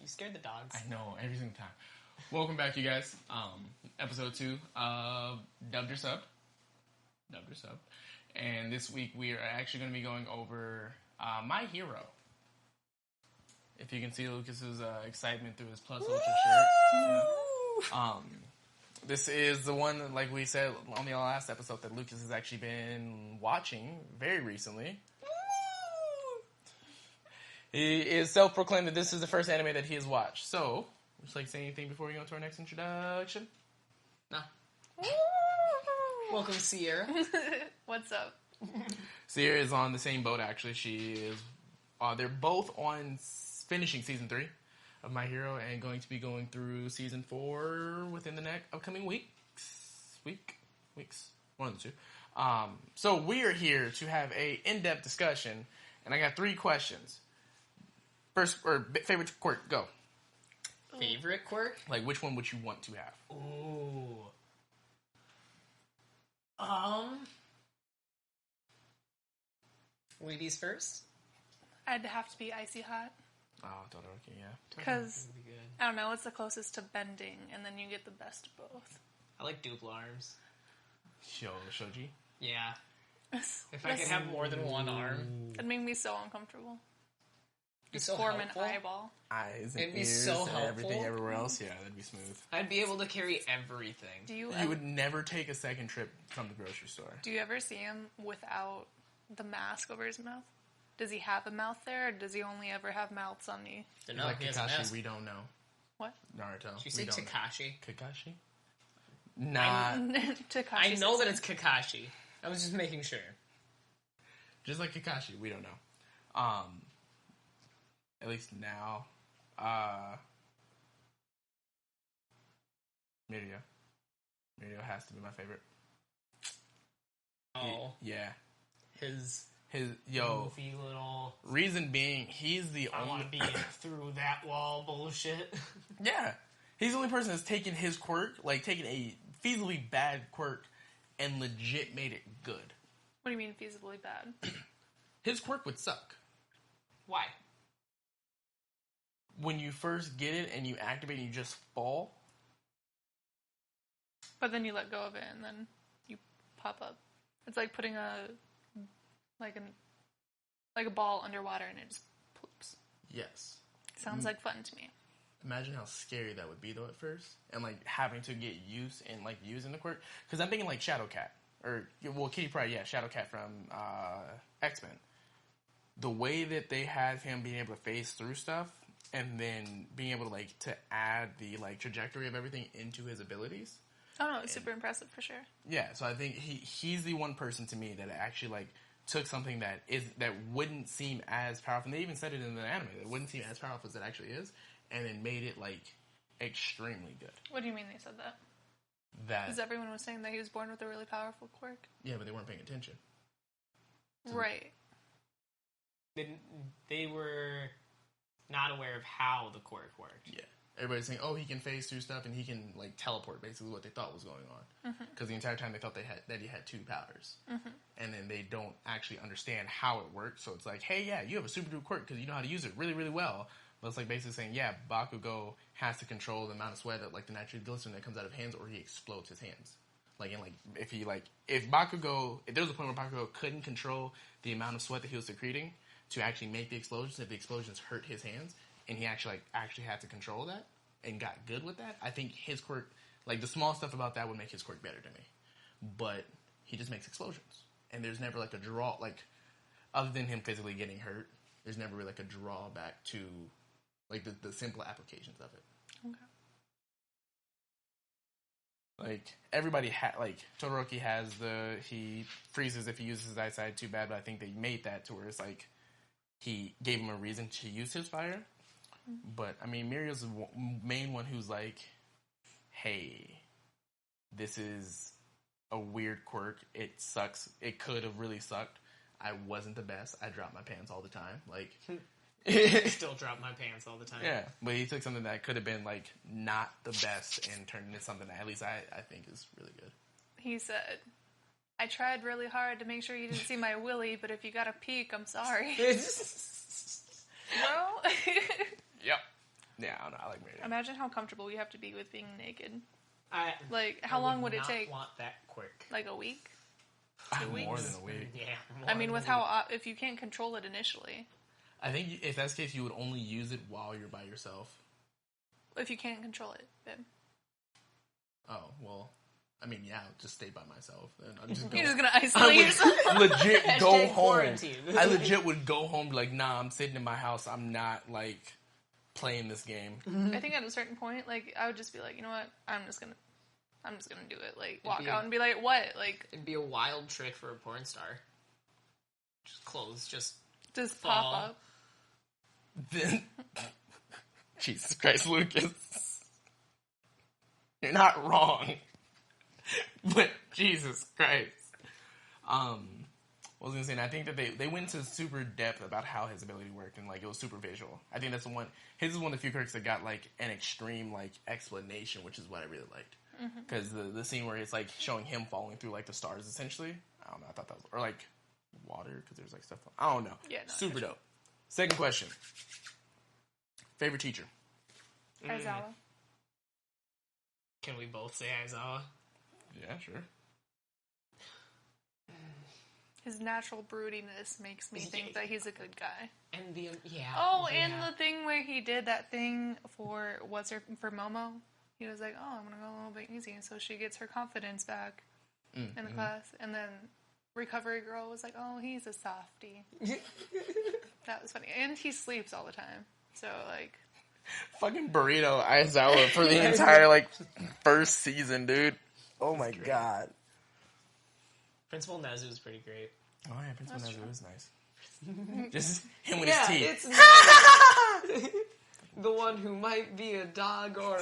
You scared the dogs. I know, every single time. Welcome back, you guys. Episode 2 of Dubbed or Subbed. And this week we are actually going to be going over My Hero. If you can see Lucas's excitement through his Plus Ultra shirt. Yeah. This is the one, like we said on the last episode, that Lucas has actually been watching very recently. He is self-proclaimed that this is the first anime that he has watched. So, would you like to say anything before we go to our next introduction? No. Welcome, Cierra. What's up? Cierra is on the same boat, actually. She is... they're both on finishing Season 3 of My Hero and going to be going through Season 4 within the next upcoming weeks. One of the two. So, we are here to have a in-depth discussion, and I got 3 questions. First, or favorite quirk, go. Favorite quirk? Like, which one would you want to have? Ooh. Ladies first? I'd have to be icy hot. Oh, Todoroki, yeah. Because, That'd be good. I don't know, it's the closest to bending, and then you get the best of both. I like double arms. Shoji? Yeah. If I could have more than one arm. That'd make me so uncomfortable. Be Just so form helpful. an eyeball. Eyes and It'd be ears so and helpful. everything everywhere else. Yeah, that'd be smooth. I'd be able to carry everything. Do you You would never take a second trip from the grocery store. Do you ever see him without the mask over his mouth? Does he have a mouth there, or does he only ever have mouths on the... No, Like he has a Kakashi, mask. we don't know. What? Naruto. Did you say we don't Takashi? know. Kakashi? Nah. Takashi I know that says it's Kakashi. I was just making sure. Just like Kakashi, we don't know. At least now. Mirio. Mirio has to be my favorite. Oh. Yeah. His goofy little... Reason being, he's the I only... want to be through that wall bullshit. Yeah. He's the only person that's taken his quirk, like taken a feasibly bad quirk, and legit made it good. What do you mean feasibly bad? His quirk would suck. Why? When you first get it and you activate and you just fall. But then you let go of it, and then you pop up. It's like putting a ball underwater, and it just poops. Yes. Sounds like fun to me. Imagine how scary that would be, though, at first. And, like, having to get used and, like, using the quirk. Because I'm thinking, like, Shadowcat. Or, well, Kitty Pryde, yeah, Shadowcat from X-Men. The way that they had him being able to phase through stuff, and then being able to, like, to add the, like, trajectory of everything into his abilities. Oh, no, it's super impressive, for sure. Yeah, so I think he's the one person to me that actually, like, took something that wouldn't seem as powerful. And they even said it in the anime. That it wouldn't seem as powerful as it actually is. And then made it, like, extremely good. What do you mean they said that? Because everyone was saying that he was born with a really powerful quirk. Yeah, but they weren't paying attention. Right. They were not aware of how the quirk worked. Yeah. Everybody's saying, oh, he can phase through stuff and he can, like, teleport, basically what they thought was going on. Because the entire time they thought that he had 2 powers. And then they don't actually understand how it works. So it's like, hey, yeah, you have a super duper quirk because you know how to use it really, really well. But it's like basically saying, yeah, Bakugo has to control the amount of sweat that, like, the nitroglycerin that comes out of hands, or he explodes his hands. Like, and, like, if there was a point where Bakugo couldn't control the amount of sweat that he was secreting to actually make the explosions, if the explosions hurt his hands, and he actually had to control that, and got good with that, I think his quirk, like, the small stuff about that would make his quirk better to me. But he just makes explosions. And there's never, like, a draw, like, other than him physically getting hurt, there's never really, like, a drawback to... like, the simple applications of it. Okay. Like, everybody Todoroki has he freezes if he uses his eyesight too bad, but I think they made that to where it's like, he gave him a reason to use his fire. But, I mean, Mirio's the main one who's like, hey, this is a weird quirk. It sucks. It could have really sucked. I wasn't the best. I dropped my pants all the time. Like... Still drop my pants all the time. Yeah, but he took something that could have been, like, not the best and turned into something that at least I think is really good. He said, I tried really hard to make sure you didn't see my willy, but if you got a peek, I'm sorry. Well, Yep. Yeah, I don't know. I like married. Imagine how comfortable you have to be with being naked. Like, how long would it take? Want that quick? Like a week? 2 More weeks? than a week. Yeah. I mean, with how if you can't control it initially. I think if that's the case, you would only use it while you're by yourself. If you can't control it, then. Oh, well, I mean, yeah, I'll just stay by myself. Then I'm just You're just gonna isolate yourself? legit go Hashtag home. quarantine. I legit would go home and be like, nah, I'm sitting in my house. I'm not, like, playing this game. I think at a certain point, like, I would just be like, you know what? I'm just gonna do it. Like, walk out and be like, what? Like, it'd be a wild trick for a porn star. Just clothes, just pop up. Then, Jesus Christ, Lucas. You're not wrong. But, Jesus Christ. What was I going to say? And I think that they went into super depth about how his ability worked, and, like, it was super visual. I think that's the one, his is one of the few quirks that got, like, an extreme, like, explanation, which is what I really liked. Because the scene where it's, like, showing him falling through, like, the stars, essentially. I don't know, I thought that was, or, like, water, because there's, like, stuff, I don't know. Yeah, no, super dope. Second question. Favorite teacher? Aizawa. Can we both say Aizawa? Yeah, sure. His natural broodiness makes me think that he's a good guy. And And the thing where he did that thing for Momo. He was like, "Oh, I'm gonna go a little bit easy," and so she gets her confidence back in the class. And then Recovery Girl was like, "Oh, he's a softie." That was funny, and he sleeps all the time. So like, fucking Burrito Aizawa for the entire like first season, dude. Oh my god. Principal Nezu is pretty great. Oh yeah, Principal Nezu is nice. Just him with his teeth. It's the one who might be a dog or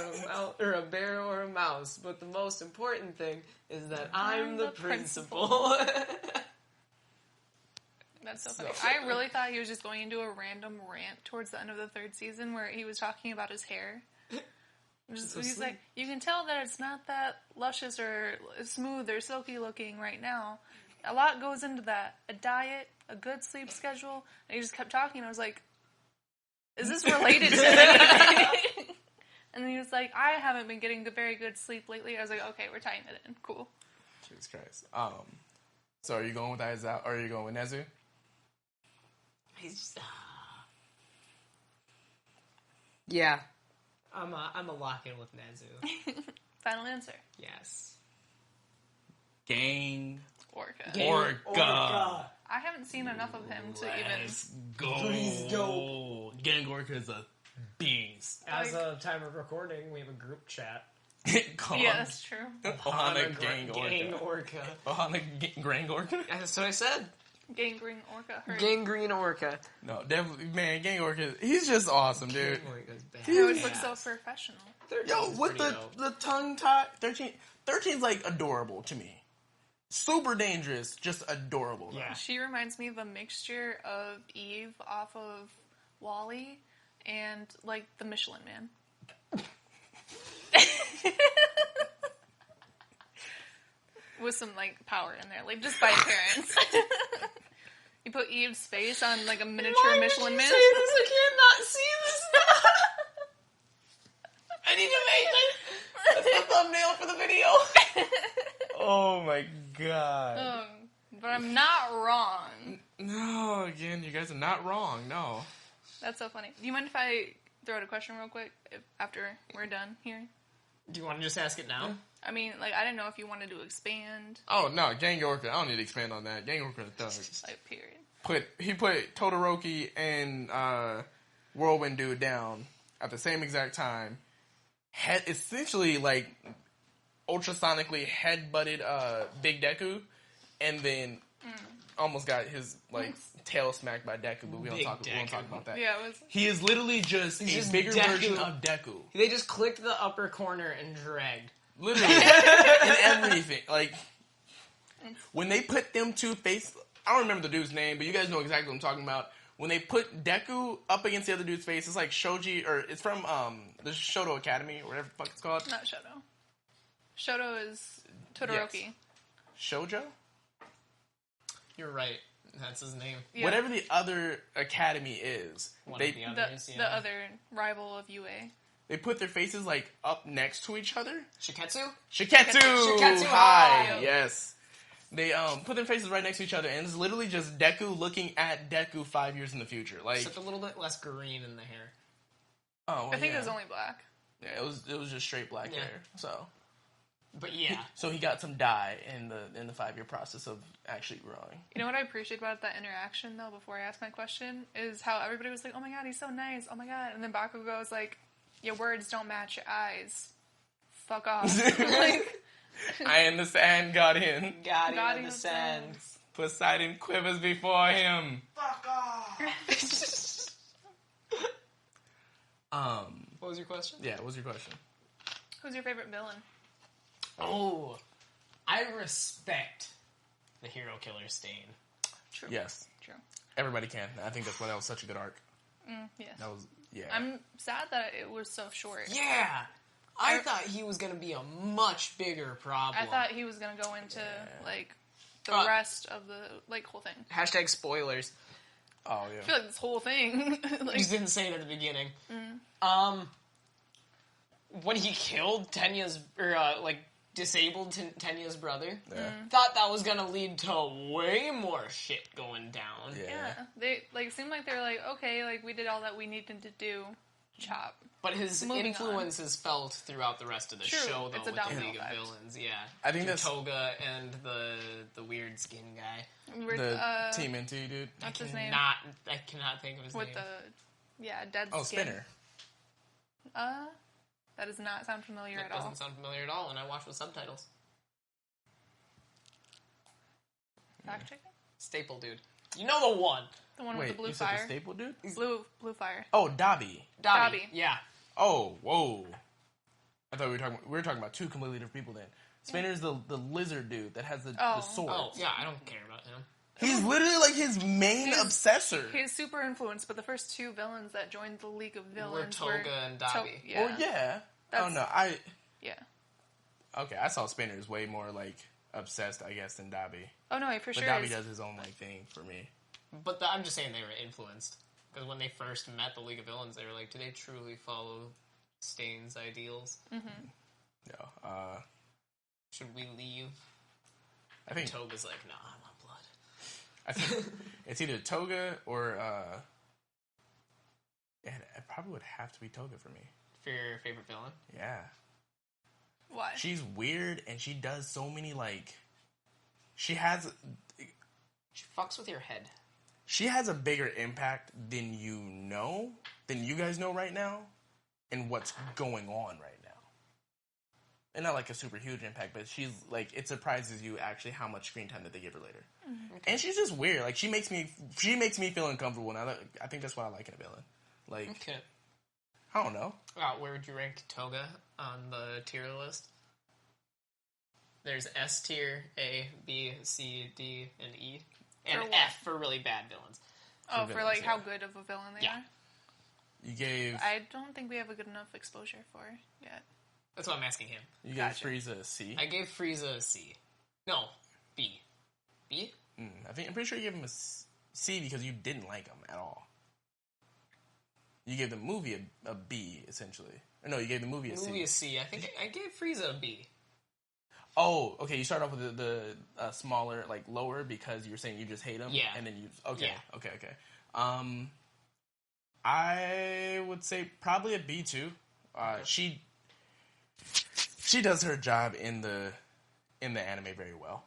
a bear or a mouse, but the most important thing is that I'm the principal. That's so funny. I really thought he was just going into a random rant towards the end of the third season where he was talking about his hair. He's like, you can tell that it's not that luscious or smooth or silky looking right now. A lot goes into that. A diet, a good sleep schedule. And he just kept talking. I was like, is this related to anything? And then he was like, I haven't been getting very good sleep lately. I was like, okay, we're tying it in. Cool. Jesus Christ. So are you going with Aizawa or are you going with Nezu? He's just... Yeah. I'm a lock-in with Nezu. Final answer. Yes. Gang. Orca. Orca. I haven't seen enough of him to even... Let's go. Please don't. Gang Orca is a beast. As of time of recording, we have a group chat. Yeah, that's true. Ohana Gang Orca. Ohana Gang Orca? That's what I said. Gangrene Orca. Gangrene Orca. No, definitely, man, Gang Orca, he's just awesome, dude. Gang Orca's bad. He always looks so professional. Yo, with the tongue tie, 13's like adorable to me. Super dangerous, just adorable. Though. Yeah. She reminds me of a mixture of Eve off of WALL-E and like the Michelin Man. With some like power in there, like just by appearance. You put Eve's face on like a miniature Michelin Man. I cannot see this. I need to make that's the thumbnail for the video. Oh my god. But I'm not wrong. No, again, you guys are not wrong. No. That's so funny. Do you mind if I throw out a question real quick after we're done here? Do you want to just ask it now? I mean, like, I didn't know if you wanted to expand. Oh no, Gang Orca. I don't need to expand on that. Gang Orca does. Like, period. He put Todoroki and Whirlwind Dude down at the same exact time. Essentially like ultrasonically head-butted Big Deku, and then almost got his like tail smacked by Deku. But we don't talk about that. Yeah, it was. He is literally just a bigger version of Deku. They just clicked the upper corner and dragged. Literally, and everything. Like when they put them two face, I don't remember the dude's name, but you guys know exactly what I'm talking about. When they put Deku up against the other dude's face, it's like Shoji, or it's from the Shoto Academy, or whatever the fuck it's called. Not Shoto. Shoto is Todoroki. Yes. Shoujo? You're right. That's his name. Yeah. Whatever the other academy is, One they of the others, The other rival of UA. they put their faces like up next to each other. Shiketsu? Shiketsu! Hi! Hi! Yes. They put their faces right next to each other, and it's literally just Deku looking at Deku 5 years in the future. Like, Except a little bit less green in the hair. oh, well, I think yeah. it was only black. Yeah, it was just straight black Yeah. hair. So But yeah. so he got some dye in the 5 year process of actually growing. You know what I appreciate about that interaction, though, before I ask my question, is how everybody was like, oh my god, he's so nice, oh my god. And then Bakugo was like, your words don't match your eyes. Fuck off. Like, I in the sand got in. Guardian of the Sand. Poseidon quivers before him. Fuck off! What was your question? Yeah, what was your question? who's your favorite villain? Oh, I respect the hero killer Stain. True. Yes. True. Everybody can. I think that's why that was such a good arc. Yes. That was, yeah. I'm sad that it was so short. Yeah! I thought he was going to be a much bigger problem. I thought he was going to go into, like, the rest of the, like, whole thing. Hashtag spoilers. Oh, I yeah. feel like this whole thing, like, You didn't say it at the beginning. When he killed Tenya's, or, disabled Tenya's brother, Yeah. thought that was going to lead to way more shit going down. yeah. They, like, seemed like they were like, okay, like, we did all that we needed to do. Chop. But his Moving influence is felt throughout the rest of the True, show, though, it's a with the domino League of effect. Villains. Yeah, I think Through that's Toga and the weird skin guy. With, the Team NT dude. what's his name? I cannot think of his With name. dead Oh, skin. Spinner. That does not sound familiar That at all. doesn't sound familiar at all, and I watch with subtitles. Fact checking? Staple dude. You know the one. The one with Wait, the blue you said fire. the staple dude? Blue fire. Oh, Dabi. Dobby. Yeah. Oh, whoa. I thought we were talking about two completely different people then. Spinner's the lizard dude that has the sword. Oh, yeah, I don't care about him. He's literally like his main obsessor. He's super influenced, but the first two villains that joined the League of Villains Were Toga and Dobby. yeah. Well, yeah. That's- Oh, no. Yeah. Okay, I saw Spinner's way more, like, obsessed, I guess, than Dabi. Oh no, he for But sure Dabi is. does his own, like, thing for me. But I'm just saying they were influenced. Because when they first met the League of Villains, they were like, do they truly follow Stain's ideals? No. Should we leave? I think Toga's like, nah, I want blood. I think it's either Toga or it probably would have to be Toga for me. For your favorite villain? Yeah. Why? She's weird and she does so many like she fucks with your head. She has a bigger impact than you guys know right now and what's going on right now. And not like a super huge impact, but she's like, it surprises you actually how much screen time that they give her later. Okay. And she's just weird. Like she makes me feel uncomfortable, and I think that's what I like in a villain. Like, Okay. I don't know. Where would you rank Toga on the tier list? There's S tier, A, B, C, D, and E. And For what? F for really bad villains. Oh, for villains, like how yeah. good of a villain they Yeah. are? You gave I don't think we have a good enough exposure for yet. That's what I'm asking him. Gotcha. Frieza a C. I gave Frieza a C. No, B. B? I'm pretty sure you gave him a C because you didn't like him at all. You gave the movie a B essentially. Or no, you gave the movie a C. Movie a C. I think I gave Frieza a B. Oh, okay. You start off with the smaller, like lower, because you were saying you just hate him. Yeah. And then you okay, Yeah. okay. I would say probably a B too. She does her job in the anime very well.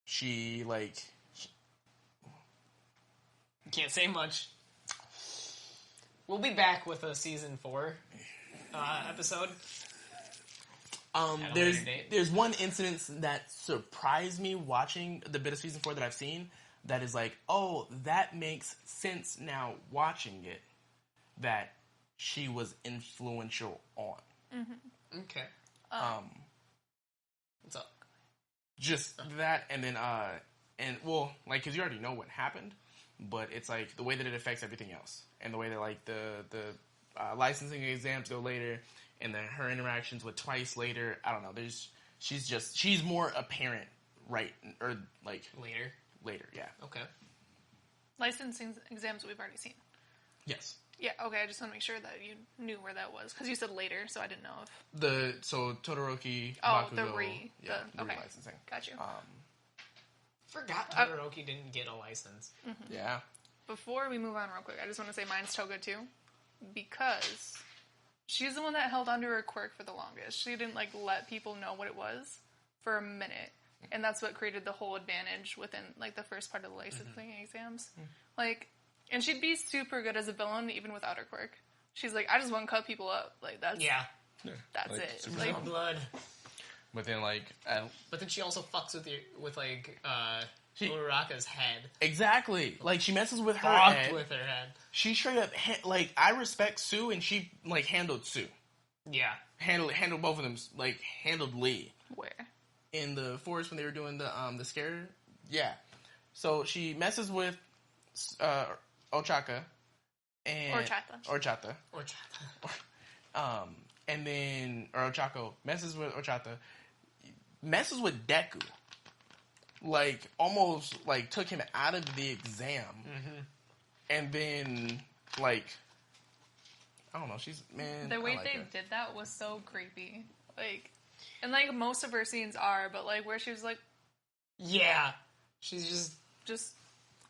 She Can't say much. We'll be back with a season 4 episode. At a later date. There's one incident that surprised me watching the bit of season 4 that I've seen that is like, oh, that makes sense now watching it, that she was influential on. Okay. What's up? Just that, and then, because you already know what happened, but it's like the way that it affects everything else, and the way that like the licensing exams go later, and then her interactions with Twice later. I don't know. She's more apparent, right? Or like Later. later. Yeah. Okay. Licensing exams we've already seen. Yes. Yeah, okay, I just want to make sure that you knew where that was. Because you said later, so I didn't know if... So Todoroki, Oh, Bakugo, the okay. Relicensing. Got you. Forgot Todoroki didn't get a license. Mm-hmm. Yeah. Before we move on real quick, I just want to say mine's Toga too. Because she's the one that held onto her quirk for the longest. She didn't, like, let people know what it was for a minute. And that's what created the whole advantage within, like, the first part of the licensing exams. Like... And she'd be super good as a villain, even without her quirk. She's like, I just want to cut people up. Like, that's that's like, it. super Like, strong. Blood. But then, like... But then she also fucks with Uraraka's head. Exactly. Like, she messes with her Fucked head. with her head. She straight up... like, I respect Sue, and she, like, handled Sue. Yeah. Handled both of them, like, handled Lee. where? In the forest when they were doing the scare? Yeah. So, she messes with... Ochaka and Horchata. And then Ochako messes with Horchata, messes with Deku. Like almost like took him out of the exam. And then like I don't know, the way like they did that was so creepy. Like and like most of her scenes are, but like where she was like yeah. She's just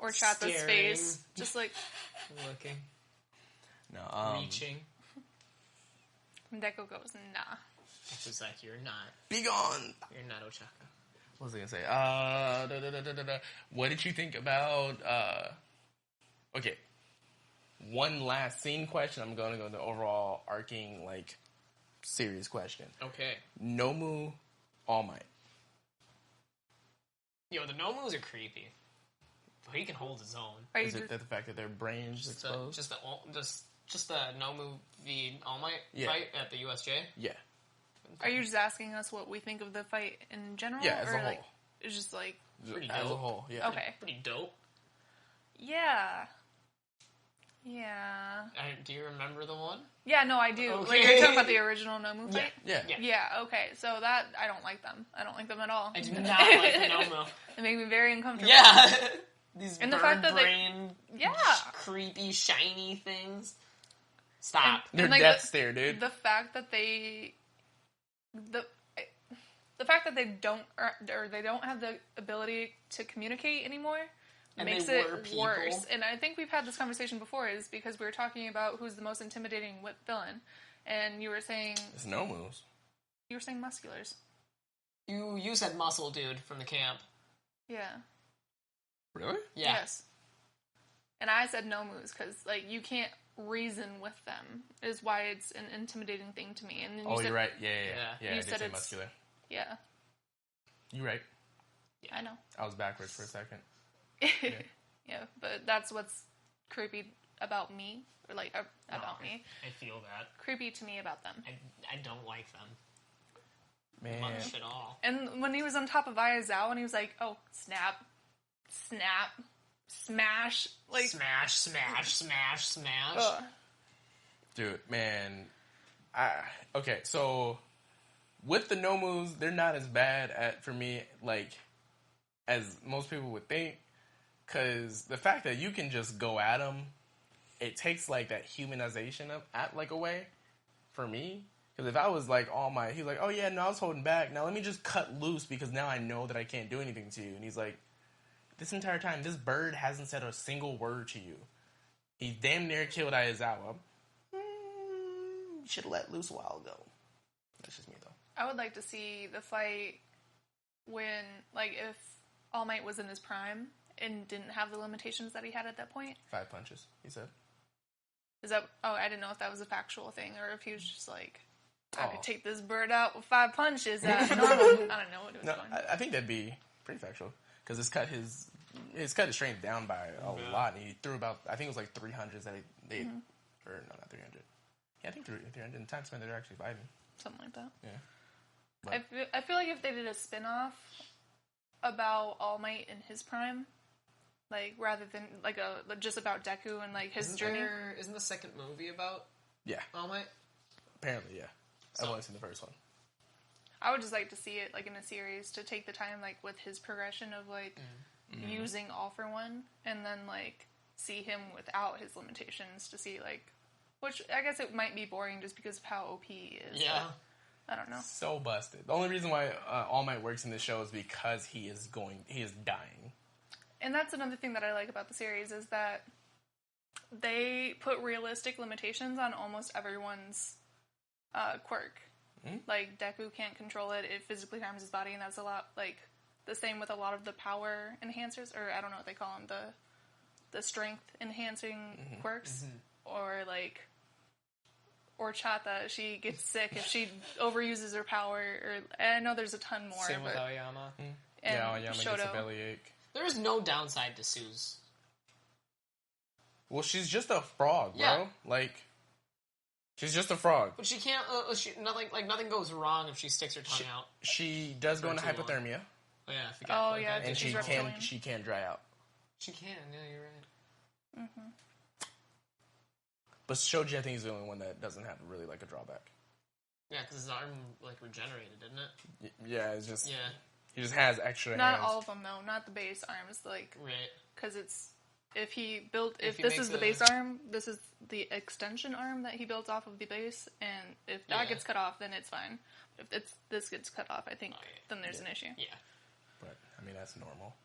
Horchata's face. Just like looking. No, reaching. And Deku goes, nah. It's like, you're not. Be gone! You're not Ochaka. What was I gonna say? What did you think about, okay. One last scene question. I'm gonna go to the overall arcing, like, series question. Okay. Nomu, All Might. Yo, the Nomus are creepy. But he can hold his own. Is it the fact that their brains exposed? Just the Nomu v All Might fight at the USJ? Yeah. Are you just asking us what we think of the fight in general? Yeah, as or a whole. Like, it's just like... Pretty as dope. a whole, yeah. Okay. Pretty dope. Yeah. Yeah. Do you remember the one? Yeah, no, I do. Okay. Like, you're talking about the original Nomu fight? Yeah. Yeah, okay. So that, I don't like them. I don't like them at all. I do not like the Nomu. They make me very uncomfortable. Yeah! These And the fact that brain, Yeah. creepy, shiny things. Stop. They're like, death stare, dude. The fact that they... The fact that they don't, or they don't have the ability to communicate anymore And makes they it were people. worse. And I think we've had this conversation before, is because we were talking about who's the most intimidating villain, and you were saying It's Nomus. you were saying musculars. You said muscle dude from the camp. Yeah. Really? Yeah. Yes. And I said Nomus because like you can't reason with them is why it's an intimidating thing to me. And then you said, you're right. Yeah. You I did said say it's- muscular. Yeah. You're right. I know. I was backwards for a second. Yeah, but that's what's creepy about me, or like about me. I feel that. Creepy to me about them. I don't like them Man. much at all. And when he was on top of Ayazawa and he was like, oh, snap, smash, like... Smash. Ugh. Dude, man. Okay, so with the Nomus, they're not as bad for me, like, as most people would think. Because the fact that you can just go at them, it takes, like, that humanization away for me. Because if I was, like, All Might, he's like, oh, yeah, no, I was holding back. Now let me just cut loose because now I know that I can't do anything to you. And he's like, this entire time, this bird hasn't said a single word to you. He damn near killed Ayazawa. You should have let loose a while ago. That's just me, though. I would like to see the fight when, like, if All Might was in his prime and didn't have the limitations that he had at that point. 5 punches, he said. Is that... Oh, I didn't know if that was a factual thing or if he was just like, I could take this bird out with 5 punches at normal. I don't know what it was No, going. I think that'd be pretty factual. Because it's cut his strength down by a lot. And he threw about, I think it was like 300s that they or no, not 300. Yeah, I think 300 in the time span they're actually fighting. Something like that. Yeah. But, I feel like if they did a spin-off about All Might in his prime, like, rather than, like, just about Deku and, like, his journey. Isn't the second movie about All Might? Apparently, yeah. I've only seen the first one. I would just like to see it, like, in a series to take the time, like, with his progression of, like, using All for One, and then like see him without his limitations to see like, which I guess it might be boring just because of how OP he is. Yeah. I don't know. So busted. The only reason why All Might works in this show is because he is dying. And that's another thing that I like about the series is that they put realistic limitations on almost everyone's quirk. Mm-hmm. Like, Deku can't control it. It physically harms his body, and that's a lot, like, the same with a lot of the power enhancers, or I don't know what they call them, the strength-enhancing quirks. Mm-hmm. Or, like, Chata, she gets sick if she overuses her power, or I know there's a ton more. Same with Aoyama. Yeah, Aoyama gets a bellyache. There is no downside to Sue's. Well, she's just a frog, bro. Yeah. Like, she's just a frog. But she can't. Nothing goes wrong if she sticks her tongue out. She does go into hypothermia. Oh yeah, I forgot. Oh yeah, and she can dry out. She can. Yeah, you're right. Mm-hmm. But Shoji, I think, is the only one that doesn't have really like a drawback. Yeah, because his arm like regenerated, didn't it? Yeah, it's just yeah. He just has extra. Not hands. all of them though. Not the base arms. Like right. Because it's. If this is the base arm, this is the extension arm that he builds off of the base, and if that gets cut off, then it's fine. If this gets cut off, I think then there's an issue. Yeah. But, I mean, that's normal.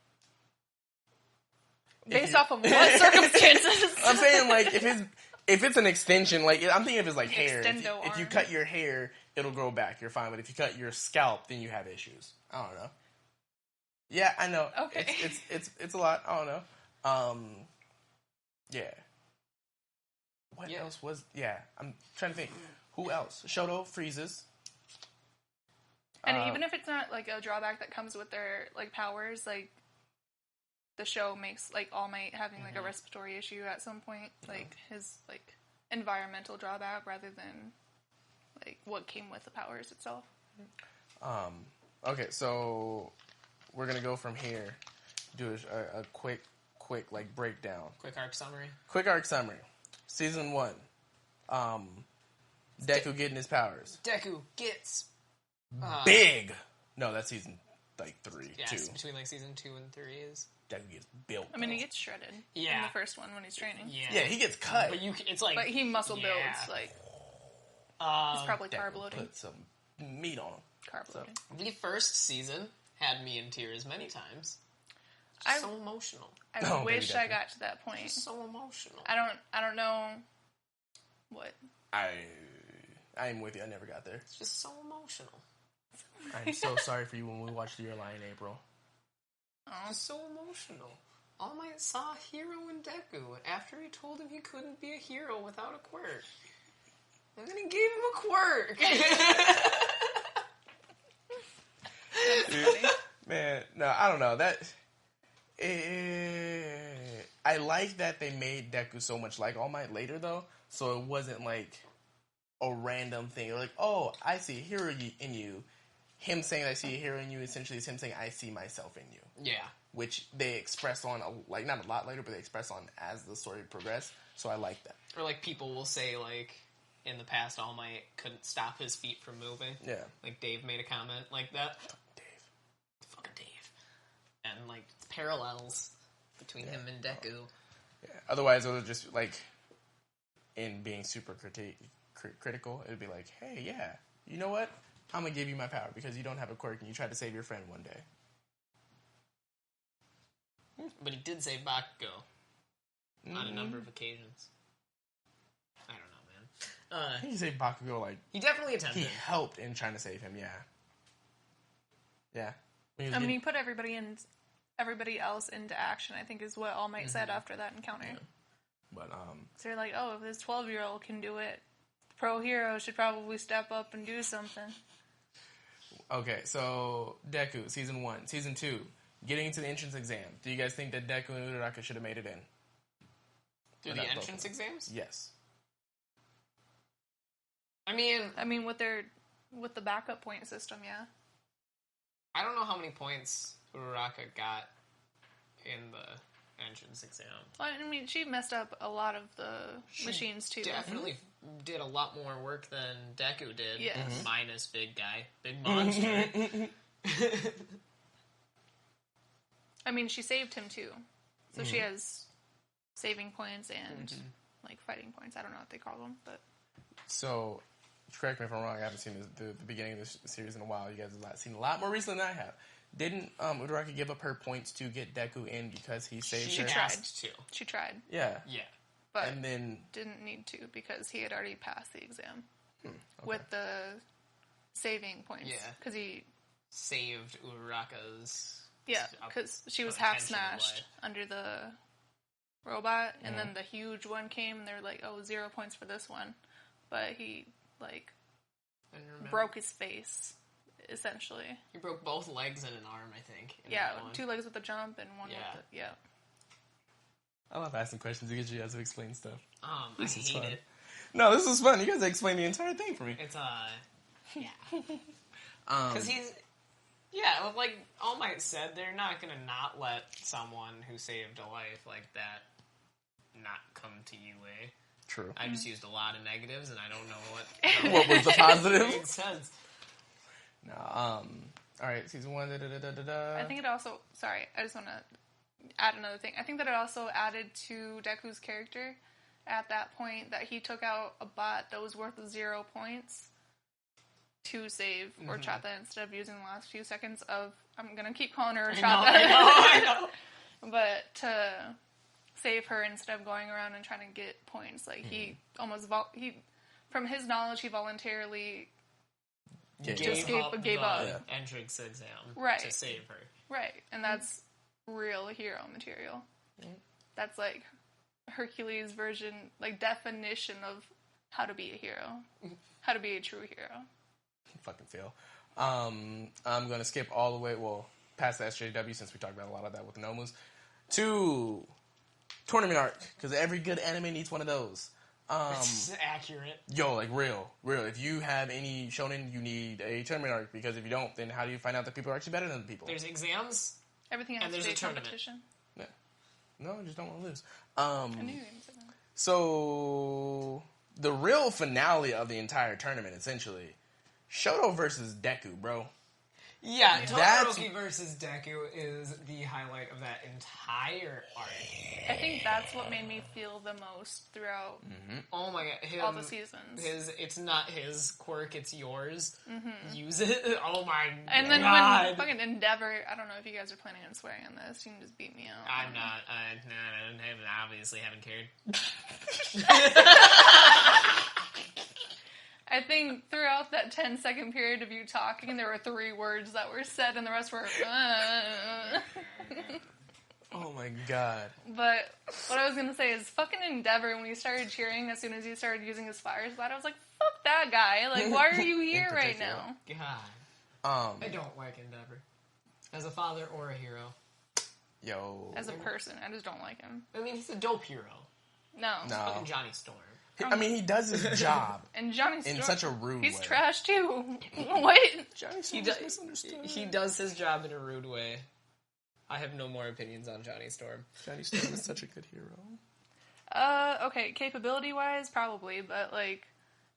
Based off of what circumstances? I'm saying, like, if it's an extension, like, I'm thinking of it as, like, hair. If you cut your hair, it'll grow back. You're fine. But if you cut your scalp, then you have issues. I don't know. Yeah, I know. Okay. It's a lot. I don't know. Yeah. What else was... Yeah, I'm trying to think. Who else? Shoto freezes. And even if it's not, like, a drawback that comes with their, like, powers, like, the show makes, like, All Might having, like, a respiratory issue at some point, like, his, like, environmental drawback rather than, like, what came with the powers itself. Okay, so we're gonna go from here. Do a quick, like, breakdown. Quick arc summary. Season 1. Deku getting his powers. Deku gets... big! No, that's season, like, 3, yeah, 2. Between, like, season 2 and 3 is... Deku gets built. I mean, he gets shredded in the first one when he's training. Yeah, he gets cut. But it's like... But he muscle builds, like... he's probably carb loading. Put some meat on him. Carb loading. The first season had me in tears many times. So emotional. I wish I got to that point. Just so emotional. I don't know what. I'm with you. I never got there. It's just so emotional. I'm so sorry for you when we watched Your Lie in April. Oh, so emotional. All Might saw a hero in Deku after he told him he couldn't be a hero without a quirk. And then he gave him a quirk. Man, no, I don't know. I like that they made Deku so much like All Might later, though, so it wasn't like a random thing. Like, oh, I see a hero in you. Him saying I see a hero in you essentially is him saying I see myself in you. Yeah. Which they express on, like, not a lot later, but they express on as the story progressed, so I like that. Or, like, people will say, like, in the past, All Might couldn't stop his feet from moving. Yeah. Like, Dave made a comment like that. Fucking Dave. And, like, parallels between him and Deku. Yeah. Otherwise, it would just, like, in being super critical, it would be like, hey, yeah, you know what? I'm going to give you my power because you don't have a quirk and you tried to save your friend one day. But he did save Bakugo on a number of occasions. I don't know, man. He saved Bakugo, like... He definitely attempted. He helped in trying to save him, yeah. Yeah. I mean, he put everybody else into action, I think is what All Might said after that encounter. Yeah. But, so they're like, oh, if this 12-year-old can do it, pro hero should probably step up and do something. Okay, so Deku, Season 1. Season 2, getting into the entrance exam. Do you guys think that Deku and Uraraka should have made it in? Through the entrance exams? Yes. I mean, with the backup point system, yeah. I don't know how many points Uraraka got in the entrance exam. Well, I mean, she messed up a lot of the machines, too. Definitely did a lot more work than Deku did. Yes. Minus big guy. Big monster. I mean, she saved him too. So she has saving points and like fighting points. I don't know what they call them, but So, correct me if I'm wrong. I haven't seen the beginning of this series in a while. You guys have seen a lot more recently than I have. Didn't Uraraka give up her points to get Deku in because he saved She her? asked to. she tried. Yeah. Yeah. But And then didn't need to because he had already passed the exam okay. with the saving points. Yeah. Because he... Saved Uraraka's... Yeah, because she was half potential smashed life. under the robot, and then the huge one came, and they were like, oh, 0 points for this one. But he, like, broke his face, essentially. He broke both legs and an arm, I think. Yeah, 2 legs with a jump and one with the... Yeah. I love asking questions to get you guys to explain stuff. I hate it. No, this is fun. You guys explained the entire thing for me. It's, yeah. Because he's... Yeah, like All Might said, they're not going to not let someone who saved a life like that not come to UA. True. I just used a lot of negatives, and I don't know what... What was the positive? Makes sense. No, alright, season 1, I think it also... Sorry, I just want to add another thing. I think that it also added to Deku's character at that point that he took out a bot that was worth 0 points to save Horchata instead of using the last few seconds of... I'm going to keep calling her Horchata. I know. But to save her instead of going around and trying to get points. Like, he almost... from his knowledge, he voluntarily... Gave up the entrance exam to save her. Right, and that's real hero material. That's like Hercules' version, like definition of how to be a hero. How to be a true hero. Fucking fail. I'm going to skip all the way, past the SJW since we talked about a lot of that with the Nomus, to tournament arc, because every good anime needs one of those. It's accurate. Yo, like real. If you have any shonen, you need a tournament arc, because if you don't, then how do you find out that people are actually better than the people? There's exams. Everything has and there's to be a tournament. Competition. Yeah. No, I just don't want to lose. I knew you were going to say that. So, the real finale of the entire tournament, essentially, Shoto versus Deku, bro. Yeah, Todoroki versus Deku is the highlight of that entire arc. I think that's what made me feel the most throughout Oh my god. all the seasons. It's not his quirk, it's yours. Use it. Oh my god. And then when fucking Endeavor, I don't know if you guys are planning on swearing on this, you can just beat me out. I'm not. I obviously haven't cared. I think throughout that 10-second period of you talking, there were 3 words that were said, and the rest were, Oh my god. But what I was going to say is, fucking Endeavor, when he started cheering as soon as he started using his fire splat, I was like, fuck that guy. Like, why are you here right now? God. I don't like Endeavor. As a father or a hero. Yo. As a person, I just don't like him. I mean, he's a dope hero. No. He's fucking Johnny Storm. I mean, he does his job. And Johnny Storm, in such a rude way. He's trash too. Wait. Johnny Storm is misunderstood. He does his job in a rude way. I have no more opinions on Johnny Storm. Johnny Storm is such a good hero. Okay, capability-wise, probably, but, like,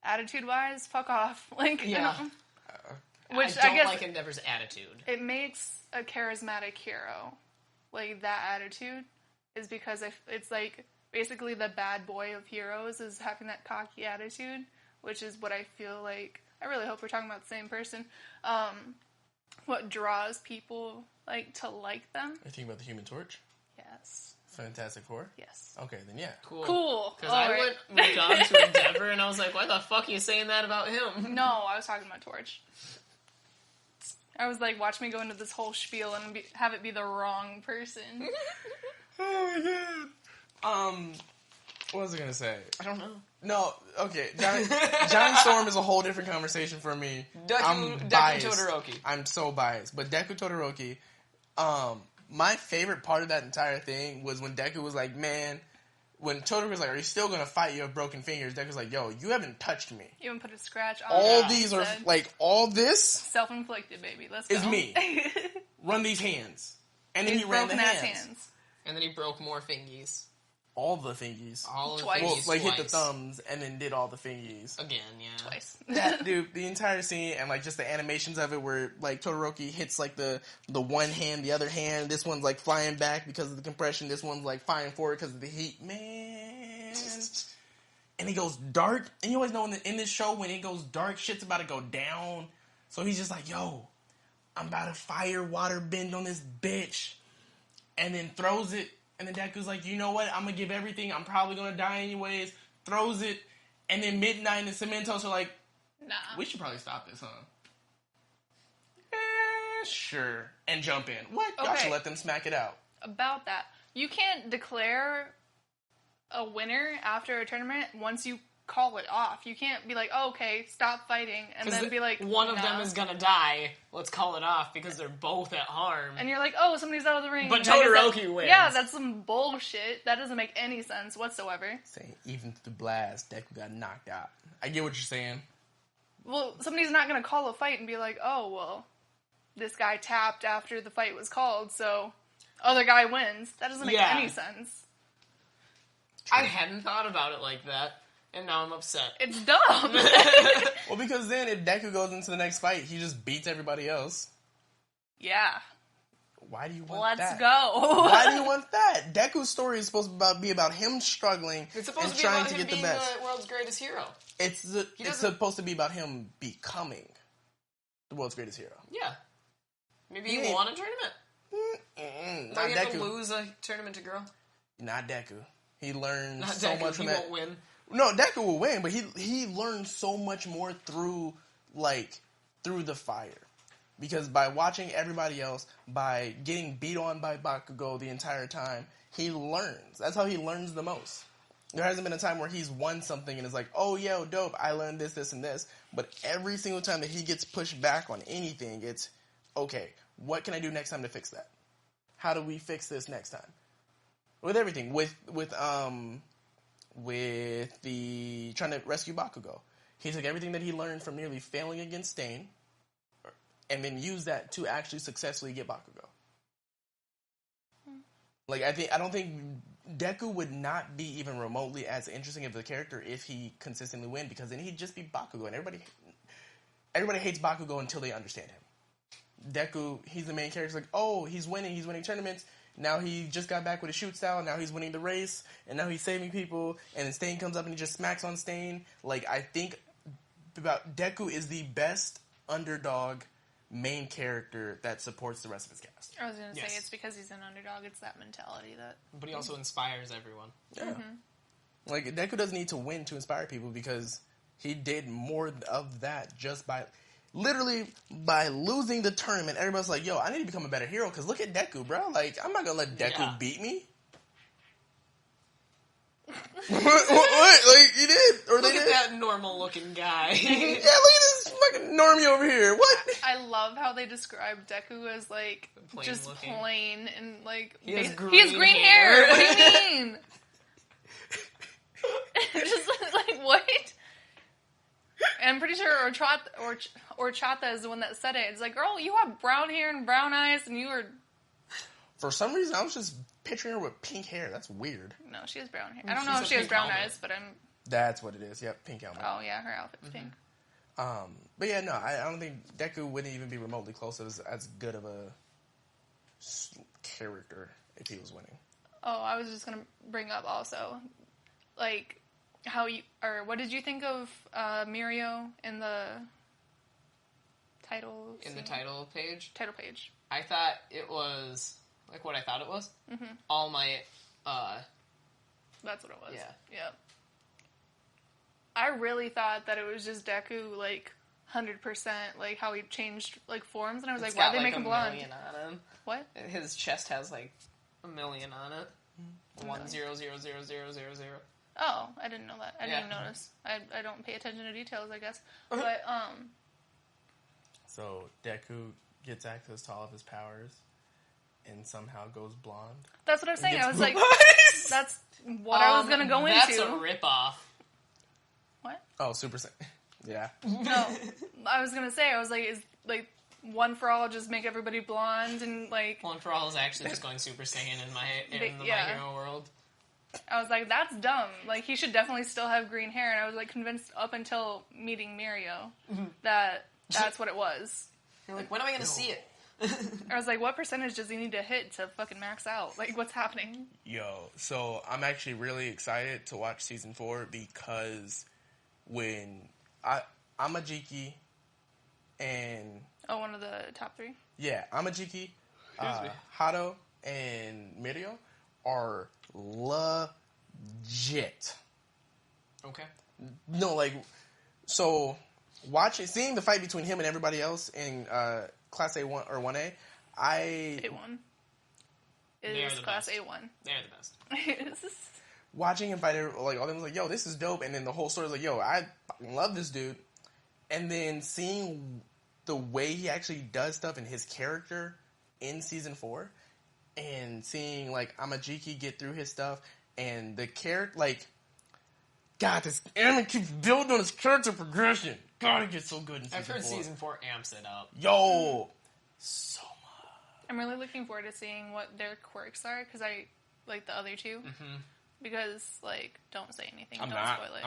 attitude-wise, fuck off. Like, yeah. Which I don't I guess like Endeavor's attitude. It makes a charismatic hero. Like, that attitude is because it's, like, basically the bad boy of heroes is having that cocky attitude, which is what I feel like, I really hope we're talking about the same person, what draws people, like, to like them. Are you thinking about the Human Torch? Yes. Fantastic Four? Yes. Okay, then yeah. Cool. Because I moved on to Endeavor, and I was like, why the fuck are you saying that about him? No, I was talking about Torch. I was like, watch me go into this whole spiel and have it be the wrong person. Oh my god. What was I gonna say? I don't know. No, okay. Johnny Storm is a whole different conversation for me. Deku Todoroki. I'm so biased. But Deku Todoroki, my favorite part of that entire thing was when Deku was like, man, when Todoroki was like, are you still gonna fight? You have broken fingers. Deku's like, yo, you haven't touched me. You haven't put a scratch on all these are, like, all this self-inflicted, baby. Let's go. is me. Run these hands. And then he ran the hands. And then he broke more fingies. all the thingies. Twice. Well, like hit the thumbs and then did all the thingies. Again, yeah. Twice. Dude, the entire scene and like just the animations of it where like Todoroki hits like the one hand, the other hand. This one's like flying back because of the compression. This one's like flying forward because of the heat. Man. And it goes dark. And you always know in this show when it goes dark, shit's about to go down. So he's just like, yo, I'm about to fire water bend on this bitch. And then throws it. And then Deku's like, you know what? I'm going to give everything. I'm probably going to die anyways. Throws it. And then Midnight and Cementos are like, nah. We should probably stop this, huh? Sure. And jump in. What? Y'all should let them smack it out. About that. You can't declare a winner after a tournament once you call it off. You can't be like, oh, okay, stop fighting, and then be like, one of them is gonna die. Let's call it off because they're both at harm. And you're like, oh, somebody's out of the ring. But Todoroki wins. Yeah, that's some bullshit. That doesn't make any sense whatsoever. Saying even through the blast, Deku got knocked out. I get what you're saying. Well, somebody's not gonna call a fight and be like, oh, well, this guy tapped after the fight was called, so other guy wins. That doesn't make any sense. True. I hadn't thought about it like that. And now I'm upset. It's dumb. Well, because then if Deku goes into the next fight, he just beats everybody else. Yeah. Why do you want that? Let's go. Why do you want that? Deku's story is supposed to be about him struggling and trying to get the best. The world's greatest hero. It's supposed to be about him becoming the world's greatest hero. Yeah. Maybe he won a tournament. Not He Deku. have to lose a tournament to girl. Not Deku. He learned Not so Deku. much from He that. won't win. No, Deku will win, but he learned so much more through the fire. Because by watching everybody else, by getting beat on by Bakugo the entire time, he learns. That's how he learns the most. There hasn't been a time where he's won something and is like, oh, yo, dope, I learned this, this, and this. But every single time that he gets pushed back on anything, it's, okay, what can I do next time to fix that? How do we fix this next time? With everything. With the trying to rescue Bakugo. He took everything that he learned from nearly failing against Stain and then used that to actually successfully get Bakugo. Like, I don't think Deku would not be even remotely as interesting of a character if he consistently win, because then he'd just be Bakugo, and everybody hates Bakugo until they understand him. Deku, he's the main character. Like, oh, he's winning tournaments. Now he just got back with a shoot style. Now he's winning the race, and now he's saving people. And then Stain comes up and he just smacks on Stain. Like, I think about Deku is the best underdog main character that supports the rest of his cast. I was going to say, it's because he's an underdog. It's that mentality that... But he also inspires everyone. Yeah. Mm-hmm. Like, Deku doesn't need to win to inspire people because he did more of that just by... Literally, by losing the tournament, everybody's like, yo, I need to become a better hero because look at Deku, bro. Like, I'm not going to let Deku beat me. what? Like, he did. Or look at that normal-looking guy. Yeah, look at this fucking normie over here. What? I love how they describe Deku as, like, just looking. Plain and, like... He has green hair. What do you mean? Just, like, what? And I'm pretty sure Orchata is the one that said it. It's like, girl, you have brown hair and brown eyes, and you are... For some reason, I was just picturing her with pink hair. That's weird. No, she has brown hair. I don't know if she has brown eyes, but I'm... That's what it is. Yep, pink helmet. Oh, yeah, her outfit's pink. But yeah, no, I don't think Deku wouldn't even be remotely close to as good of a character if he was winning. Oh, I was just going to bring up also, like... what did you think of Mirio in the title scene? In the title page? Title page. I thought it was, like what I thought it was. Mm-hmm. All Might, That's what it was. Yeah. Yep. I really thought that it was just Deku, like, 100%, like, how he changed, like, forms, and I was like, why'd they make him blonde? It's got, like, 1 million on him. What? His chest has, like, 1 million on it. 10000000. Oh, I didn't know that. I didn't even notice. I don't pay attention to details, I guess. But, So, Deku gets access to all of his powers and somehow goes blonde? That's what I was saying. I was like, that's what I was going to go into. That's a ripoff. What? Oh, Super Saiyan. Yeah. No. I was going to say, I was like, is, like, One for All just make everybody blonde and, like... One for All is actually just going Super Saiyan in My Hero world. I was like, that's dumb. Like, he should definitely still have green hair. And I was, like, convinced up until meeting Mario that that's what it was. You're like, when am I going to see it? I was like, what percentage does he need to hit to fucking max out? Like, what's happening? Yo, so I'm actually really excited to watch season 4 because when Amajiki and... Oh, one of the top 3? Yeah, Amajiki, Hato, and Mirio are legit. Okay. No, like, so seeing the fight between him and everybody else in Class A1 or 1A, A1. It is Class best. A1. They're the best. Watching him fight, like, all of them was like, yo, this is dope. And then the whole story was like, yo, I fucking love this dude. And then seeing the way he actually does stuff in his character in season 4, and seeing, like, Amajiki get through his stuff, and the character, like, God, this anime keeps building on his character progression. God, it gets so good in season 4. I've heard season 4 amps it up. Yo, so much. I'm really looking forward to seeing what their quirks are, because I like the other two. Mm-hmm. Because, like, don't say anything. Don't spoil it.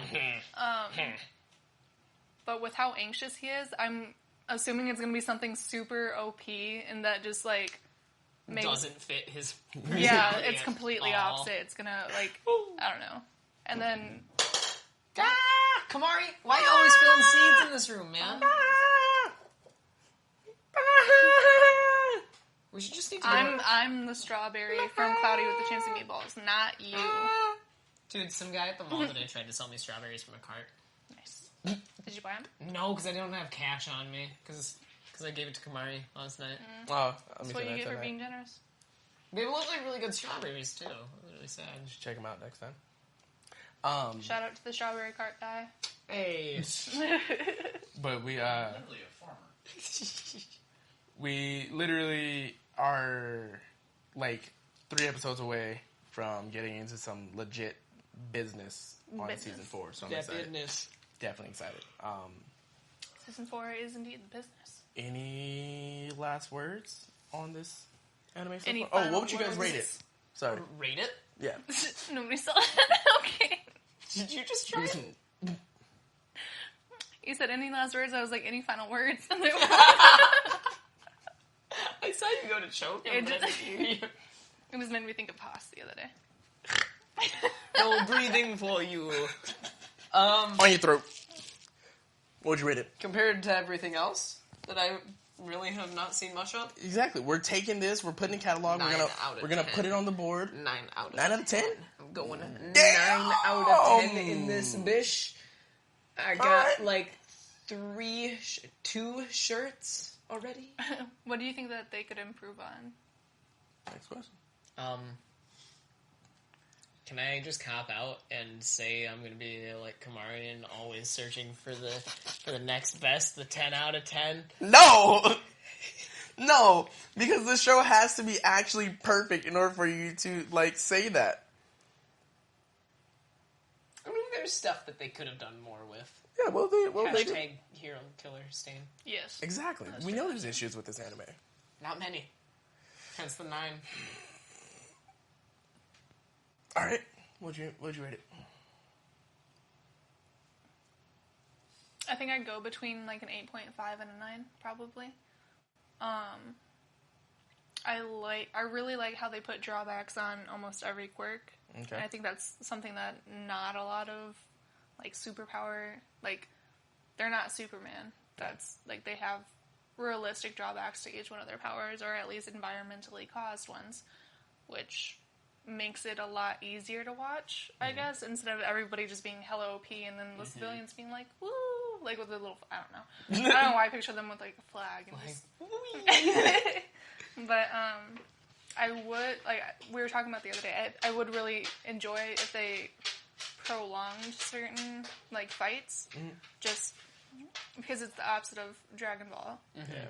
But with how anxious he is, I'm assuming it's going to be something super OP, and that just, like... doesn't fit his... Yeah, it's completely opposite. It's going to, like... I don't know. And then... Kamarri! Why are you always filling seeds in this room, man? We should just need to I'm the strawberry from Cloudy with the Chance of Meatballs, not you. Dude, some guy at the mall today tried to sell me strawberries from a cart. Nice. Did you buy them? No, because I don't have cash on me. Because I gave it to Kamarri last night. That's what you get for being generous. They look like really good strawberries, too. It was really sad. You should check them out next time. Shout out to the strawberry cart guy. Hey. But we, Literally a farmer. we literally are, like, 3 episodes away from getting into some legit business on season 4. So I'm excited. Business. Definitely excited. Season 4 is indeed the business. Any last words on this anime so Any far? final what would you guys rate it? words? Sorry. Rate it? Yeah. Nobody saw it. Okay. Did you just try it? You said any last words? I was like, any final words? And I saw you go to choke him. It just made me think of Haas the other day. No breathing for you. On your throat. What would you rate it? Compared to everything else that I really have not seen much of? Exactly. We're taking this. We're putting in catalog. We're gonna put it on the board. 9 out of 9 out of 10. I'm going 9 Damn! out of 10 in this bish. I got like 2 shirts already. What do you think that they could improve on? Next question. Can I just cop out and say I'm gonna be like Kamarri and always searching for the next best, the 10 out of 10? No! No! Because the show has to be actually perfect in order for you to, like, say that. I mean, there's stuff that they could have done more with. Yeah, well, they do. Hashtag hero killer stain. Yes. Exactly. We know there's issues with this anime. Not many. Hence the 9. All right. What'd you rate it? I think I'd go between like an 8.5 and a 9, probably. I really like how they put drawbacks on almost every quirk. Okay. And I think that's something that not a lot of like superpower, like they're not Superman. That's like they have realistic drawbacks to each one of their powers, or at least environmentally caused ones, which makes it a lot easier to watch, I guess, instead of everybody just being hella OP and then the civilians being like, woo, like with a little, I don't know. I don't know why I picture them with like a flag. And just... But, I would, like, we were talking about the other day, I would really enjoy if they prolonged certain, like, fights, just because it's the opposite of Dragon Ball,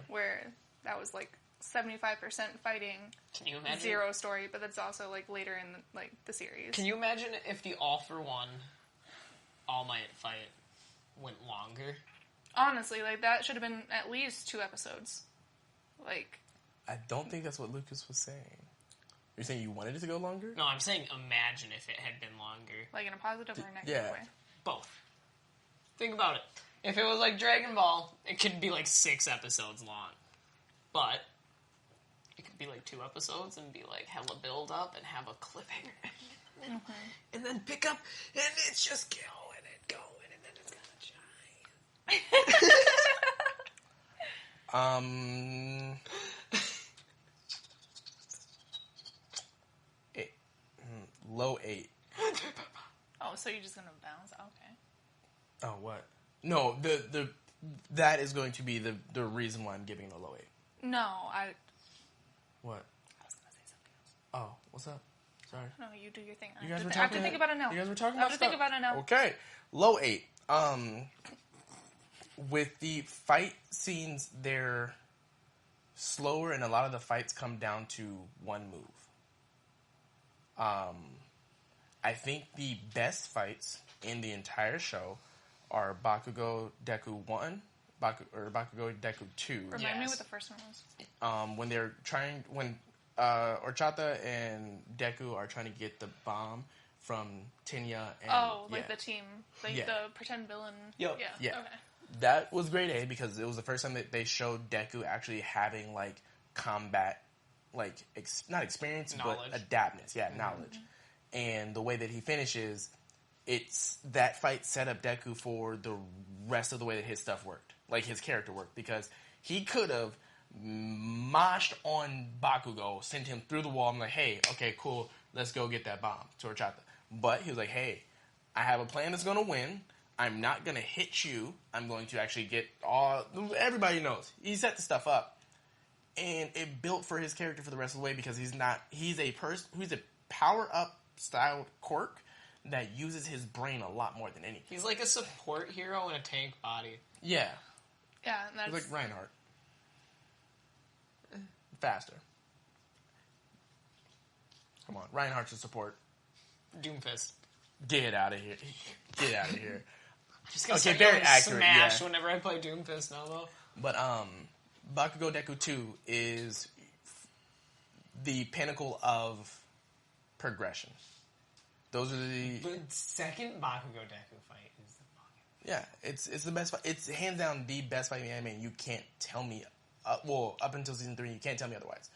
where that was, like, 75% fighting, Can you imagine? 0 story, but that's also, like, later in, the series. Can you imagine if the All for One All Might fight went longer? Honestly, like, that should have been at least 2 episodes. Like... I don't think that's what Lucas was saying. You're saying you wanted it to go longer? No, I'm saying imagine if it had been longer. Like in a positive or a negative way? Both. Think about it. If it was like Dragon Ball, it could be like 6 episodes long. But it could be like 2 episodes and be like hella build up and have a cliffhanger. And then pick up and it's just going and going and then it's gonna Eight. Low 8. Oh, so you're just gonna bounce? Okay. Oh, what? No, that is going to be the reason why I'm giving it a low 8. No, What? I was gonna say something else. Oh, what's up? Sorry. No, you do your thing. You guys were I talking. have to think about it now. You guys were talking I about have to think about it now. Okay, low 8. With the fight scenes, they're slower, and a lot of the fights come down to one move. I think the best fights in the entire show are Bakugo Deku 1, Bakugo Deku 2. Remind me what the first one was. When Horchata and Deku are trying to get the bomb from Tinya and... the team. Like the pretend villain. Yep. Yeah. Okay. That was grade A because it was the first time that they showed Deku actually having, like, combat, like, not experience, knowledge. But adaptness. Yeah, knowledge. And the way that he finishes, that fight set up Deku for the rest of the way that his stuff worked. Like, his character worked. Because he could have moshed on Bakugo, sent him through the wall, and like, hey, okay, cool, let's go get that bomb to Horchata. But he was like, hey, I have a plan that's going to win. I'm not going to hit you. I'm going to actually get everybody knows. He set the stuff up. And it built for his character for the rest of the way because he's a power-up style quirk that uses his brain a lot more than anything. He's like a support hero in a tank body. Yeah. Yeah, and that's... He's like Reinhardt. Faster. Come on, Reinhardt's a support. Doomfist. Get out of here. Get out of here. Just gonna okay, very accurate. Smash whenever I play Doomfist now, though. But Bakugo Deku 2 is the pinnacle of progression. Those are the second Bakugo Deku fight is the fucking... Yeah, it's the best fight. It's hands down the best fight in the anime. And you can't tell me. Up until season 3, you can't tell me otherwise.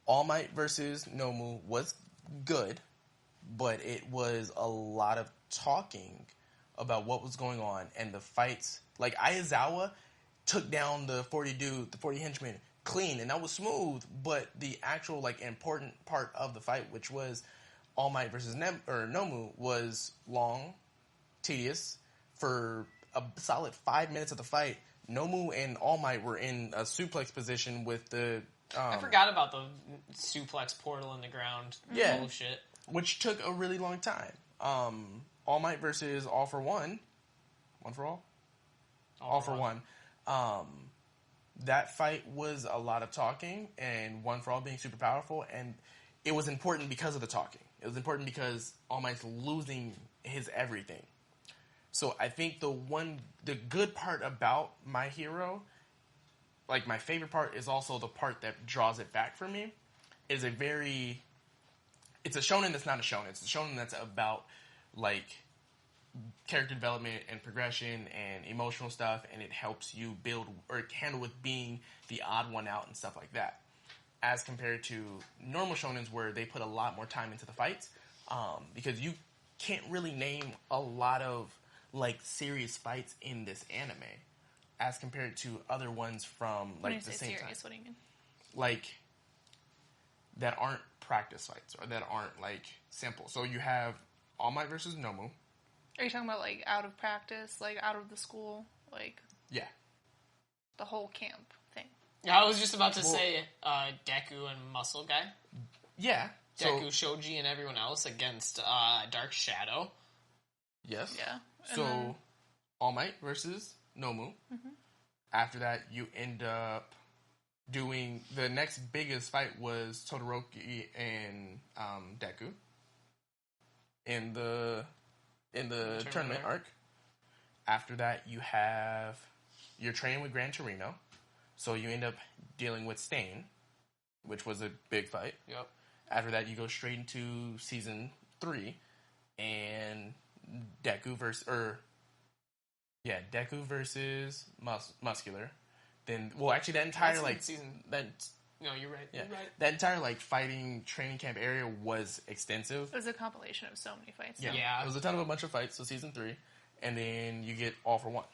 All Might versus Nomu was good, but it was a lot of talking about what was going on, and the fights, like Aizawa took down the 40 henchman clean, and that was smooth, but the actual like important part of the fight, which was All Might versus Nomu, was long, tedious. For a solid 5 minutes of the fight, Nomu and All Might were in a suplex position with the... I forgot about the suplex portal in the ground. Yeah. Bullshit. Which took a really long time. All Might versus All for One. One for All? All for One. That fight was a lot of talking, and One for All being super powerful, and it was important because of the talking. It was important because All Might's losing his everything. So I think the good part about My Hero, like my favorite part, is also the part that draws it back for me. It's a shonen that's not a shonen. It's a shonen that's about like character development and progression and emotional stuff, and it helps you build or handle with being the odd one out and stuff like that. As compared to normal shonens where they put a lot more time into the fights, because you can't really name a lot of like serious fights in this anime as compared to other ones from like the same serious, time. what do you mean? Like that aren't practice fights or that aren't like simple. So you have All Might versus Nomu. Are you talking about like out of practice, like out of the school, like Yeah. the whole camp thing? Yeah, I was just about to say Deku and Muscle Guy. Yeah. Deku, Shoji, and everyone else against Dark Shadow. Yes. Yeah. So All Might versus Nomu. Mm-hmm. After that, you end up doing the next biggest fight was Todoroki and Deku in the tournament arc. After that, you're training with Gran Torino, so you end up dealing with Stain, which was a big fight. Yep. After that, you go straight into season 3, and Deku versus Muscular. Then, well, actually, that entire season. No, you're right. Yeah, you're right. that entire fighting training camp area was extensive. It was a compilation of so many fights. Yeah. It was a bunch of fights. So season 3, and then you get All for One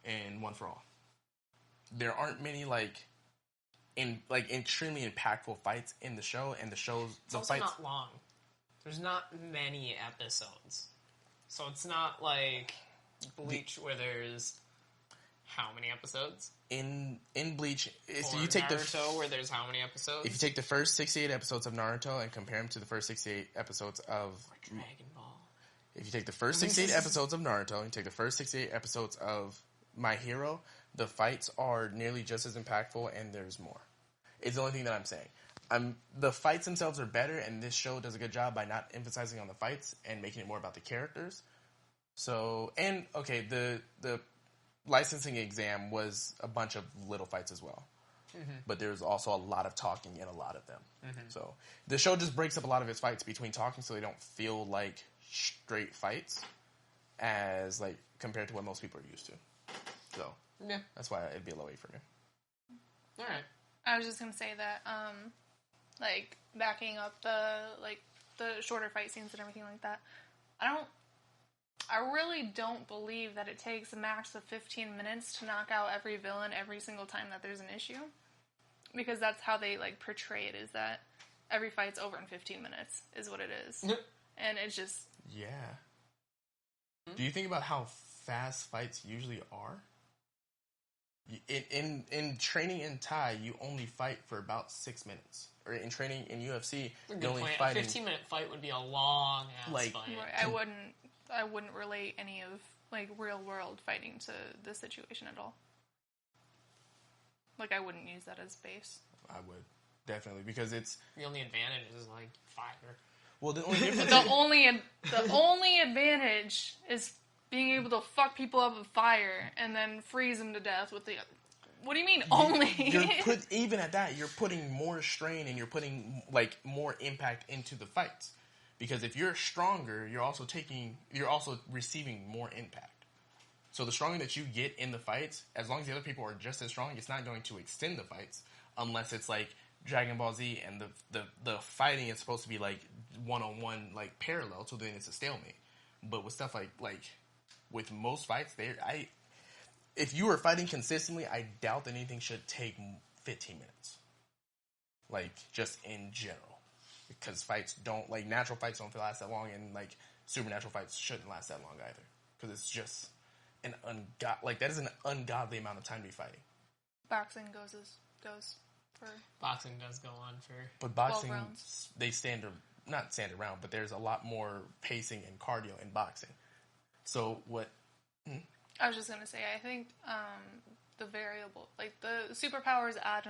and One for All. There aren't many extremely impactful fights in the show, and It's also not long. There's not many episodes, so it's not like Bleach where there's how many episodes in Bleach. Or you take Naruto where there's how many episodes? If you take the first 68 episodes of Naruto and compare them to the first 68 episodes of Dragon Ball. If you take the first 68 episodes of Naruto and take the first 68 episodes of My Hero, the fights are nearly just as impactful, and there's more. It's the only thing that I'm saying. The fights themselves are better, and this show does a good job by not emphasizing on the fights and making it more about the characters. So, and okay, the licensing exam was a bunch of little fights as well. Mm-hmm. But there's also a lot of talking in a lot of them. Mm-hmm. So the show just breaks up a lot of its fights between talking, so they don't feel like straight fights as compared to what most people are used to. So yeah, that's why it'd be a low 8 for me. All right. I was just gonna say that, backing up the shorter fight scenes and everything like that. I really don't believe that it takes a max of 15 minutes to knock out every villain every single time that there's an issue. Because that's how they, portray it, is that every fight's over in 15 minutes, is what it is. And it's just... Yeah. Do you think about how fast fights usually are? In training in Thai, you only fight for about 6 minutes. Or in training in UFC, you only fight... A 15-minute fight would be a long-ass fight. Right, I wouldn't relate any of real-world fighting to this situation at all. I wouldn't use that as base. I would, definitely, because it's... The only advantage is, fire. Well, the only difference the only advantage is being able to fuck people up with fire and then freeze them to death with the... What do you mean, only? Even at that, you're putting more strain and you're putting, more impact into the fights. Because if you're stronger, you're also receiving more impact. So the stronger that you get in the fights, as long as the other people are just as strong, it's not going to extend the fights unless it's Dragon Ball Z and the fighting is supposed to be one-on-one parallel, so then it's a stalemate. But with stuff with most fights, if you were fighting consistently, I doubt that anything should take 15 minutes. Just in general. Because fights don't, natural fights don't last that long, and, supernatural fights shouldn't last that long either. Because it's just that is an ungodly amount of time to be fighting. Boxing goes for... Boxing does go on for... But boxing, 12 rounds. They not stand around, but there's a lot more pacing and cardio in boxing. So what... I was just going to say, I think the variable... the superpowers add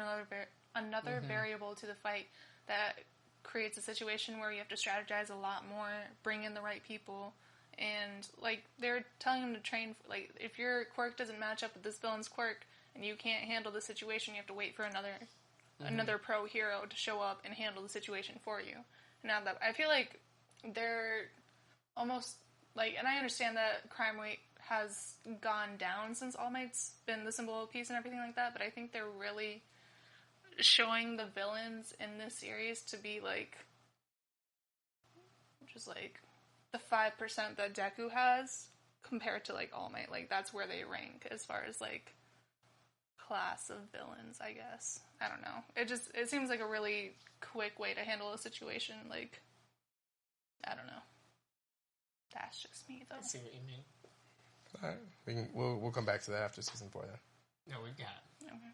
another variable to the fight that... creates a situation where you have to strategize a lot more, bring in the right people, and they're telling them to train. If your quirk doesn't match up with this villain's quirk, and you can't handle the situation, you have to wait for another pro hero to show up and handle the situation for you. Now that I feel they're almost and I understand that crime rate has gone down since All Might's been the symbol of peace and everything like that, but I think they're really showing the villains in this series to be just the 5% that Deku has compared to All Might. That's where they rank as far as class of villains, I guess. I don't know. It seems like a really quick way to handle a situation. I don't know. That's just me though. I see what you mean. Alright. We'll come back to that after season 4 then. No, we've got. Okay.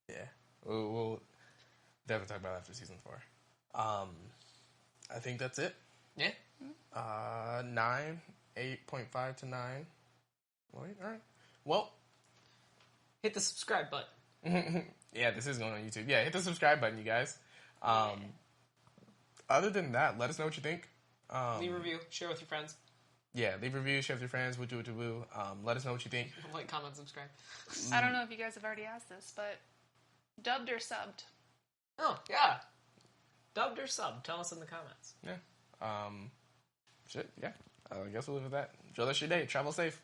Yeah. We'll definitely talk about it after season 4. I think that's it. Yeah. 9, 8.5 to 9. Wait, all right. Well, hit the subscribe button. Yeah, this is going on YouTube. Yeah, hit the subscribe button, you guys. Other than that, let us know what you think. Leave a review. Share with your friends. Yeah, leave a review. Share with your friends. Woo. Let us know what you think. Comment, subscribe. I don't know if you guys have already asked this, but dubbed or subbed? Oh, yeah. Dubbed or sub? Tell us in the comments. Yeah. Shit, yeah. I guess we'll leave it at that. Enjoy the rest of your day. Travel safe.